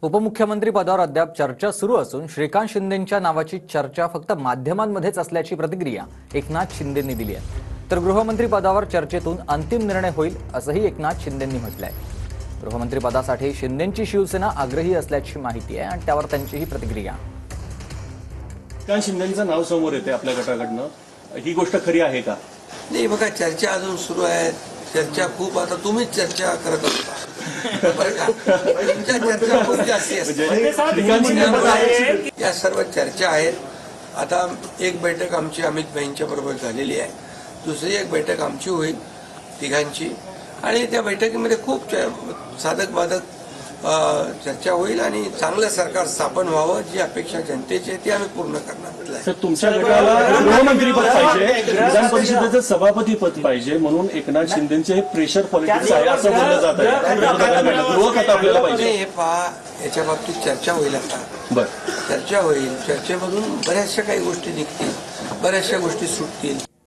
उपमुख्यमंत्री पदावर अद्याप चर्चा सुरू असून श्रीकांत शिंदेंच्या नावाची चर्चा फक्त माध्यमांमध्येच असल्याची प्रतिक्रिया एकनाथ शिंदेंनी दिली आहे। तर गृहमंत्री पदावर चर्चेतून अंतिम निर्णय होईल असंही एकनाथ शिंदेंनी म्हटलंय। गृहमंत्री पदासाठी शिंदेंची शिवसेना आग्रही असल्याची माहिती आहे आणि त्यावर त्यांची ही प्रतिक्रिया। श्रीकांत शिंदेंचं नाव समोर येते आपल्या गटाकडनं, ही गोष्ट खरी आहे का? नाही बघा, चर्चा अजून सुरू आहे। चर्चा खूप, आता तुम्हीच चर्चा करत असता तुमच्या चर्चा खूप जास्ती असते। या सर्व चर्चा आहेत। आता एक बैठक आमची अमित भाईंच्या बरोबर झालेली आहे, दुसरी एक बैठक आमची होईल तिघांची, आणि त्या बैठकीमध्ये खूप साधक बाधक चर्चा होईल आणि चांगलं सरकार स्थापन व्हावं, जी अपेक्षा जनतेची आहे ती आम्ही पूर्ण करणार। सर, तुमच्या गटाला गृहमंत्री पद पाहिजे, विधान परिषदेचं सभापती पद पाहिजे, म्हणून एकनाथ शिंदेचे हे प्रेशर पॉलिटिक्स आहे असं बोललं जात आहे। गृह खातं आपल्याला पाहिजे। हे पहा, याच्या बाबतीत चर्चा होईल। आता बरं, चर्चा होईल, चर्चेमधून बऱ्याचशा काही गोष्टी निघतील, बऱ्याचशा गोष्टी सुटतील।